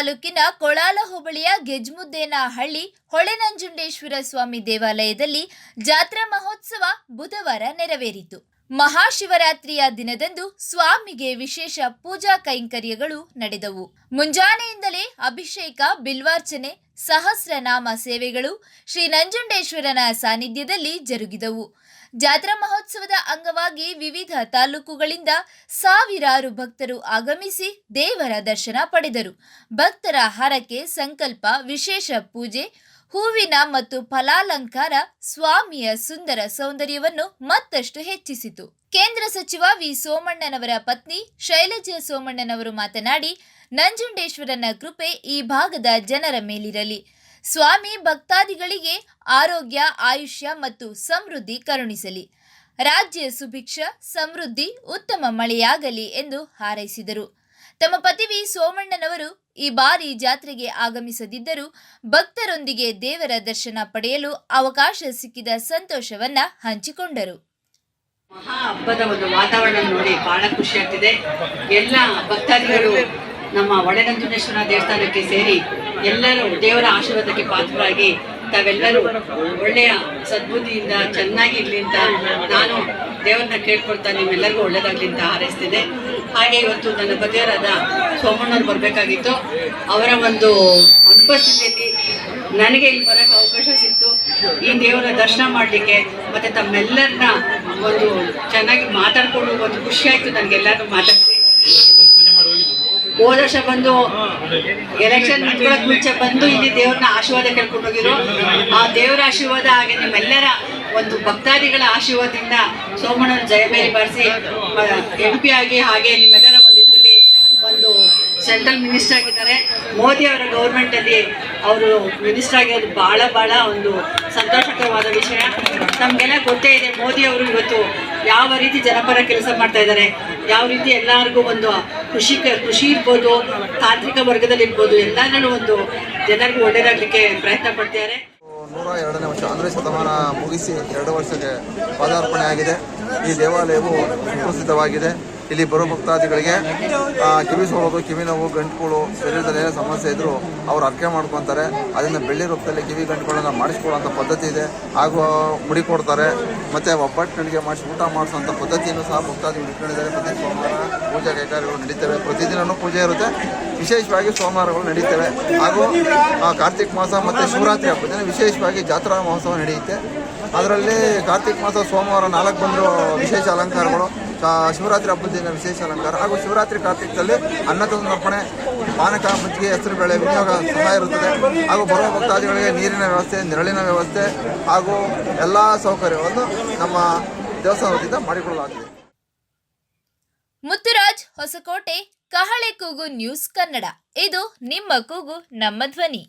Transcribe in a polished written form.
ತಾಲೂಕಿನ ಕೊಳಾಲ ಹೋಬಳಿಯ ಗೆಜ್ಮುದ್ದೇನಹಳ್ಳಿ ಹೊಳೆನಂಜುಂಡೇಶ್ವರ ಸ್ವಾಮಿ ದೇವಾಲಯದಲ್ಲಿ ಜಾತ್ರಾ ಮಹೋತ್ಸವ ಬುಧವಾರ ನೆರವೇರಿತು. ಮಹಾಶಿವರಾತ್ರಿಯ ದಿನದಂದು ಸ್ವಾಮಿಗೆ ವಿಶೇಷ ಪೂಜಾ ಕೈಂಕರ್ಯಗಳು ನಡೆದವು. ಮುಂಜಾನೆಯಿಂದಲೇ ಅಭಿಷೇಕ, ಬಿಲ್ವಾರ್ಚನೆ, ಸಹಸ್ರನಾಮ ಸೇವೆಗಳು ಶ್ರೀ ನಂಜುಂಡೇಶ್ವರನ ಸಾನ್ನಿಧ್ಯದಲ್ಲಿ ಜರುಗಿದವು. ಜಾತ್ರಾ ಮಹೋತ್ಸವದ ಅಂಗವಾಗಿ ವಿವಿಧ ತಾಲೂಕುಗಳಿಂದ ಸಾವಿರಾರು ಭಕ್ತರು ಆಗಮಿಸಿ ದೇವರ ದರ್ಶನ ಪಡೆದರು. ಭಕ್ತರ ಹರಕೆ, ಸಂಕಲ್ಪ, ವಿಶೇಷ ಪೂಜೆ, ಹೂವಿನ ಮತ್ತು ಫಲಾಲಂಕಾರ ಸ್ವಾಮಿಯ ಸುಂದರ ಸೌಂದರ್ಯವನ್ನು ಮತ್ತಷ್ಟು ಹೆಚ್ಚಿಸಿತು. ಕೇಂದ್ರ ಸಚಿವ ವಿ ಸೋಮಣ್ಣನವರ ಪತ್ನಿ ಶೈಲಜಾ ಸೋಮಣ್ಣನವರು ಮಾತನಾಡಿ, ನಂಜುಂಡೇಶ್ವರನ ಕೃಪೆ ಈ ಭಾಗದ ಜನರ ಮೇಲಿರಲಿ. ಸ್ವಾಮಿ ಭಕ್ತಾದಿಗಳಿಗೆ ಆರೋಗ್ಯ, ಆಯುಷ್ಯ ಮತ್ತು ಸಮೃದ್ಧಿ ಕರುಣಿಸಲಿ. ರಾಜ್ಯ ಸುಭಿಕ್ಷ, ಸಮೃದ್ಧಿ, ಉತ್ತಮ ಮಳೆಯಾಗಲಿ ಎಂದು ಹಾರೈಸಿದರು. ತಮ್ಮ ಪತಿ ವಿ ಸೋಮಣ್ಣನವರು ಈ ಬಾರಿ ಜಾತ್ರೆಗೆ ಆಗಮಿಸದಿದ್ದರೂ ಭಕ್ತರೊಂದಿಗೆ ದೇವರ ದರ್ಶನ ಪಡೆಯಲು ಅವಕಾಶ ಸಿಕ್ಕಿದ ಸಂತೋಷವನ್ನ ಹಂಚಿಕೊಂಡರು. ಮಹಾ ಹಬ್ಬದ ಒಂದು ವಾತಾವರಣ ನೋಡಿ ಬಹಳ ಖುಷಿ ಆಗ್ತಿದೆ. ಎಲ್ಲ ಭಕ್ತಾದಿಗಳು ನಮ್ಮ ಹೊಳೆನಂಜುಂಡೇಶ್ವರ ದೇವಸ್ಥಾನಕ್ಕೆ ಸೇರಿ ಎಲ್ಲರೂ ದೇವರ ಆಶೀರ್ವಾದಕ್ಕೆ ಪಾತ್ರರಾಗಿ ತಾವೆಲ್ಲರೂ ಒಳ್ಳೆಯ ಸದ್ಬುದ್ಧಿಯಿಂದ ಚೆನ್ನಾಗಿರ್ಲಿ ಅಂತ ನಾನು ದೇವರನ್ನ ಕೇಳ್ಕೊಳ್ತಾ ನಿಮ್ಮೆಲ್ಲರಿಗೂ ಒಳ್ಳೇದಾಗ್ಲಿ ಅಂತ ಹಾರೈಸ್ತಿದೆ. ಹಾಗೆ ಇವತ್ತು ನನ್ನ ಪತಿಯವರಾದ ಸೋಮಣ್ಣವ್ರು ಬರಬೇಕಾಗಿತ್ತು. ಅವರ ಒಂದು ಅನುಪಸ್ಥಿತಿಯಲ್ಲಿ ನನಗೆ ಇಲ್ಲಿ ಬರೋಕ್ಕೆ ಅವಕಾಶ ಸಿಕ್ತು. ಈ ದೇವರ ದರ್ಶನ ಮಾಡಲಿಕ್ಕೆ ಮತ್ತು ತಮ್ಮೆಲ್ಲರನ್ನ ಒಂದು ಚೆನ್ನಾಗಿ ಮಾತಾಡ್ಕೊಂಡು ಒಂದು ಖುಷಿ ಆಯಿತು ನನಗೆಲ್ಲರೂ ಮಾತಾಡ್ತೀನಿ. ಹೋದ ವರ್ಷ ಬಂದು ಎಲೆಕ್ಷನ್ ನಿಂತ್ಕೊಳ್ಳೋಕೆ ಮುಂಚೆ ಬಂದು ಇಲ್ಲಿ ದೇವ್ರನ್ನ ಆಶೀರ್ವಾದ ಕೇಳ್ಕೊಂಡು ಹೋಗಿರೋ ಆ ದೇವರ ಆಶೀರ್ವಾದ ಹಾಗೆ ನಿಮ್ಮೆಲ್ಲರ ಒಂದು ಭಕ್ತಾದಿಗಳ ಆಶೀರ್ವಾದದಿಂದ ಸೋಮಣ್ಣನ ಜಯಬೇರಿ ಬಾರಿಸಿ MP ಆಗಿ ಹಾಗೆ ನಿಮ್ಮೆಲ್ಲರ ಒಂದು ಇದರಲ್ಲಿ ಒಂದು ಸೆಂಟ್ರಲ್ ಮಿನಿಸ್ಟರ್ ಆಗಿದ್ದಾರೆ. ಮೋದಿ ಅವರ ಗೌರ್ಮೆಂಟಲ್ಲಿ ಅವರು ಮಿನಿಸ್ಟರ್ ಆಗಿರೋದು ಭಾಳ ಒಂದು ಸಂತೋಷಕರವಾದ ವಿಷಯ. ನಮಗೆಲ್ಲ ಗೊತ್ತೇ ಇದೆ ಮೋದಿ ಅವರು ಇವತ್ತು ಯಾವ ರೀತಿ ಜನಪರ ಕೆಲಸ ಮಾಡ್ತಾ ಇದ್ದಾರೆ, ಯಾವ ರೀತಿ ಎಲ್ಲರಿಗೂ ಒಂದು ಕೃಷಿ ಇರ್ಬೋದು, ತಾಂತ್ರಿಕ ವರ್ಗದಲ್ಲಿ ಇರ್ಬೋದು, ಎಲ್ಲರಲ್ಲೂ ಒಂದು ಜನರಿಗೂ ಒಳ್ಳೆಯದಾಗಲಿಕ್ಕೆ ಪ್ರಯತ್ನ ಪಡ್ತಿದ್ದಾರೆ. 102ನೇ ವರ್ಷ ಅಂದರೆ ಶತಮಾನ ಮುಗಿಸಿ 2 ವರ್ಷಕ್ಕೆ ಪಾದಾರ್ಪಣೆ ಆಗಿದೆ. ಈ ದೇವಾಲಯವು ಸುಪ್ರಸಿದ್ಧವಾಗಿದೆ. ಇಲ್ಲಿ ಬರೋ ಭಕ್ತಾದಿಗಳಿಗೆ ಕಿವಿ ಸೋಲೋದು, ಕಿವಿ ನೋವು, ಗಂಟುಗಳು, ಶರೀರದಲ್ಲಿ ಏನೇ ಸಮಸ್ಯೆ ಇದ್ದರೂ ಅವ್ರು ಅರ್ಕೆ ಮಾಡ್ಕೊತಾರೆ. ಅದನ್ನು ಬೆಳ್ಳಿ ರೂಪದಲ್ಲಿ ಕಿವಿ ಗಂಟುಗಳನ್ನು ಮಾಡಿಸ್ಕೊಳ್ಳೋಂಥ ಪದ್ಧತಿ ಇದೆ. ಹಾಗೂ ಮುಡಿ ಕೊಡ್ತಾರೆ. ಮತ್ತು ಒಬ್ಬಟ್ಟಿಗೆ ಮಾಡಿಸಿ ಊಟ ಮಾಡಿಸೋಂಥ ಪದ್ಧತಿಯನ್ನು ಸಹ ಭಕ್ತಾದಿಗಳು ಇಟ್ಕೊಂಡಿದ್ದಾರೆ. ಪ್ರತಿ ಸೋಮವಾರ ಪೂಜಾ ಕೈಕಾರ್ಯಗಳು ನಡೀತವೆ. ಪ್ರತಿದಿನವೂ ಪೂಜೆ ಇರುತ್ತೆ. ವಿಶೇಷವಾಗಿ ಸೋಮವಾರಗಳು ನಡೀತವೆ. ಹಾಗೂ ಕಾರ್ತಿಕ ಮಾಸ ಮತ್ತು ಶಿವರಾತ್ರಿ ಹಬ್ಬದ ವಿಶೇಷವಾಗಿ ಜಾತ್ರಾ ಮಹೋತ್ಸವ ನಡೆಯುತ್ತೆ. ಅದರಲ್ಲಿ ಕಾರ್ತಿಕ ಮಾಸ ಸೋಮವಾರ 4 ಬಂದರೂ ವಿಶೇಷ ಅಲಂಕಾರಗಳು, ಶಿವರಾತ್ರಿ ಹಬ್ಬದ ದಿನ ವಿಶೇಷ ಅಲಂಕಾರ, ಹಾಗೂ ಶಿವರಾತ್ರಿ ಕಾರ್ತಿಕದಲ್ಲಿ ಅನ್ನಸಮರ್ಪಣೆ, ಪಾನಕ, ಮಜ್ಜಿಗೆ, ಹೆಸರುಬೇಳೆ ವಿನಿಯೋಗ ಸಹ ಇರುತ್ತದೆ. ಹಾಗೂ ಬರುವ ಭಕ್ತಾದಿಗಳಿಗೆ ನೀರಿನ ವ್ಯವಸ್ಥೆ, ನೆರಳಿನ ವ್ಯವಸ್ಥೆ ಹಾಗೂ ಎಲ್ಲ ಸೌಕರ್ಯವನ್ನು ನಮ್ಮ ದೇವಸ್ಥಾನ ವತಿಯಿಂದ ಮಾಡಿಕೊಳ್ಳಲಾಗಿದೆ. ಮುತ್ತುರಾಜ್, ಹೊಸಕೋಟೆ, ಕಹಳೆ ಕೂಗು ನ್ಯೂಸ್ ಕನ್ನಡ. ಇದು ನಿಮ್ಮ ಕೂಗು, ನಮ್ಮ ಧ್ವನಿ.